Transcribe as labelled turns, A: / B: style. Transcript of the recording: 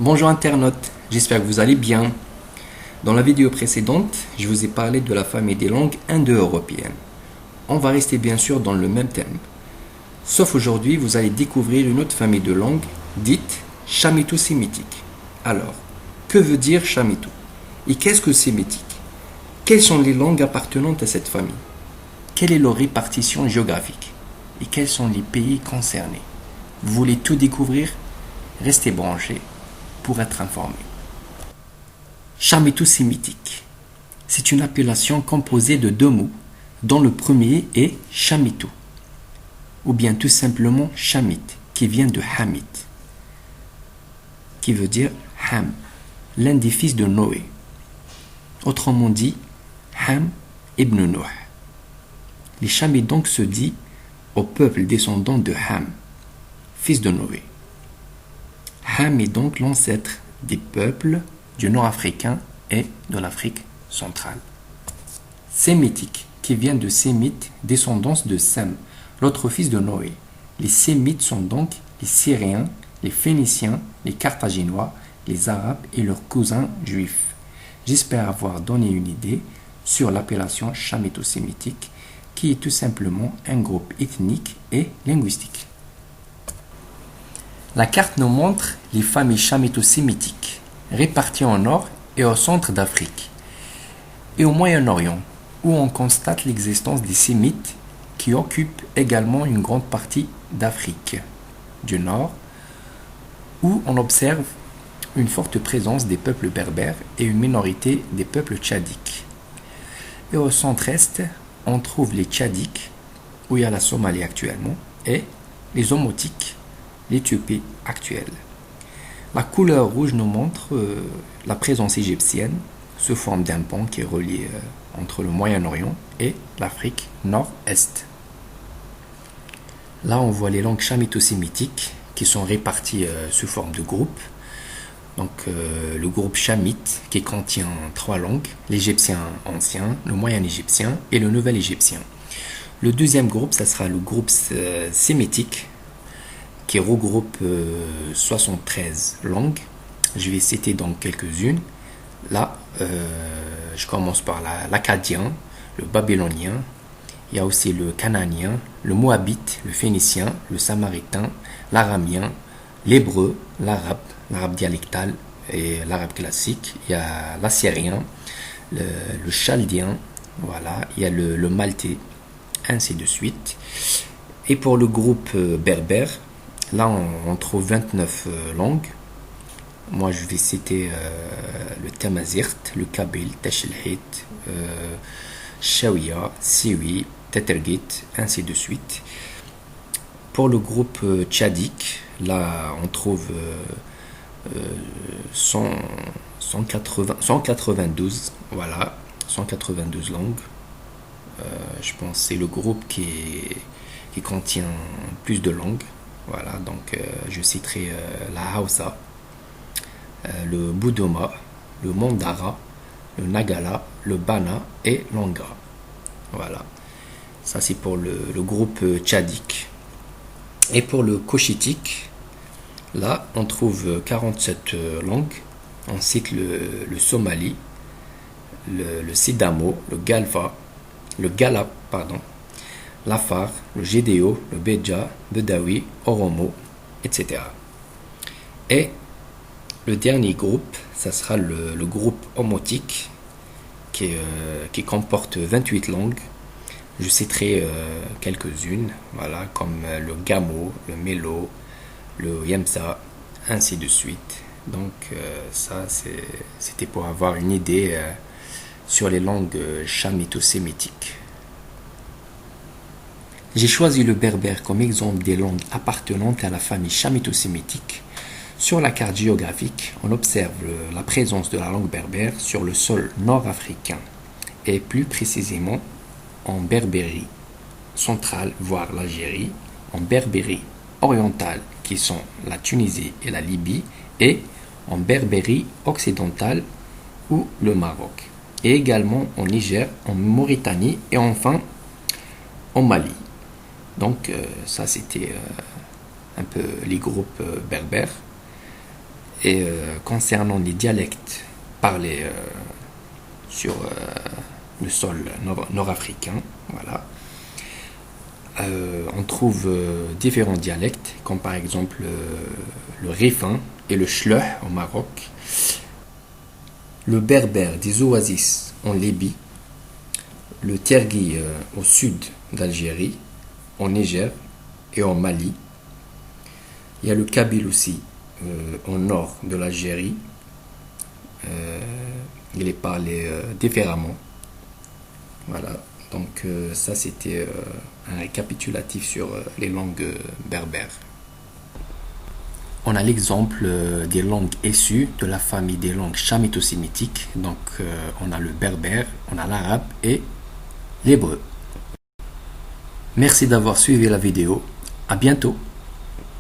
A: Bonjour internautes, j'espère que vous allez bien. Dans la vidéo précédente, je vous ai parlé de la famille des langues indo-européennes. On va rester bien sûr dans le même thème. Sauf aujourd'hui, vous allez découvrir une autre famille de langues dite chamito-sémitique. Alors, que veut dire chamito? Et qu'est-ce que sémitique? Quelles sont les langues appartenantes à cette famille? Quelle est leur répartition géographique? Et quels sont les pays concernés? Vous voulez tout découvrir? Restez branchés pour être informé. Chamito-sémitique. C'est une appellation composée de deux mots, dont le premier est chamito, ou bien tout simplement chamit, qui vient de hamit, qui veut dire Ham, l'un des fils de Noé. Autrement dit, Ham ibn Nuh. Les Chamites donc se dit au peuple descendant de Ham, fils de Noé. Ham est donc l'ancêtre des peuples du nord africain et de l'Afrique centrale. Sémitique, qui vient de Sémite, descendance de Sem, l'autre fils de Noé. Les Sémites sont donc les Syriens, les Phéniciens, les Carthaginois, les Arabes et leurs cousins juifs. J'espère avoir donné une idée sur l'appellation chamito-sémitique, qui est tout simplement un groupe ethnique et linguistique. La carte nous montre les familles chamito-sémitiques, réparties au nord et au centre d'Afrique, et au Moyen-Orient, où on constate l'existence des Sémites qui occupent également une grande partie d'Afrique du Nord, où on observe une forte présence des peuples berbères et une minorité des peuples tchadiques. Et au centre-est, on trouve les Tchadiques, où il y a la Somalie actuellement, et les Omotiques, l'Éthiopie actuelle. La couleur rouge nous montre la présence égyptienne sous forme d'un pont qui est relié entre le Moyen-Orient et l'Afrique nord-est. Là, on voit les langues chamito-sémitiques qui sont réparties sous forme de groupes. Donc, le groupe chamite qui contient trois langues, l'égyptien ancien, le moyen égyptien et le nouvel égyptien. Le deuxième groupe, ça sera le groupe sémitique qui regroupe 73 langues. Je vais citer donc quelques-unes. Là, je commence par l'akkadien, le babylonien. Il y a aussi le canaanien, le moabite, le phénicien, le samaritain, l'aramien, l'hébreu, l'arabe dialectal et l'arabe classique. Il y a l'assyrien, le chaldien, voilà. Il y a le maltais, ainsi de suite. Et pour le groupe berbère, là on trouve 29 langues. Moi je vais citer le tamazirt, le kabyle, tachelhit, shawiya, siwi, tetergit, ainsi de suite. Pour le groupe tchadique, là on trouve 192, voilà, 192 langues. Je pense que c'est le groupe qui contient plus de langues. Voilà, donc je citerai la Hausa, le Budoma, le Mandara, le Nagala, le Bana et l'Angra. Voilà, ça c'est pour le groupe tchadique. Et pour le cushitique, là on trouve 47 langues. On cite le Somali, le Sidamo, le Gala, l'Afar, le Gédéo, le Beja, Bedawi, Oromo, etc. Et le dernier groupe, ça sera le groupe omotique qui comporte 28 langues. Je citerai quelques-unes, voilà, comme le Gamo, le Melo, le Yemsa, ainsi de suite. Donc ça, c'était pour avoir une idée sur les langues chamito-sémitiques. J'ai choisi le berbère comme exemple des langues appartenantes à la famille chamito-sémitique. Sur la carte géographique, on observe la présence de la langue berbère sur le sol nord-africain et plus précisément en Berbérie centrale, voire l'Algérie, en Berbérie orientale, qui sont la Tunisie et la Libye, et en Berbérie occidentale, ou le Maroc, et également en Niger, en Mauritanie et enfin au Mali. Donc ça c'était un peu les groupes berbères. Et concernant les dialectes parlés sur le sol nord-africain, voilà, on trouve différents dialectes, comme par exemple le Rifin et le Chleuh au Maroc, le berbère des oasis en Libye, le tergui au sud d'Algérie, en Niger et en Mali. Il y a le kabyle aussi au nord de l'Algérie. Il est parlé différemment. Voilà, donc ça c'était un récapitulatif sur les langues berbères. On a l'exemple des langues issues de la famille des langues chaméto-sémitiques. Donc on a le berbère, on a l'arabe et l'hébreu. Merci d'avoir suivi la vidéo. À bientôt.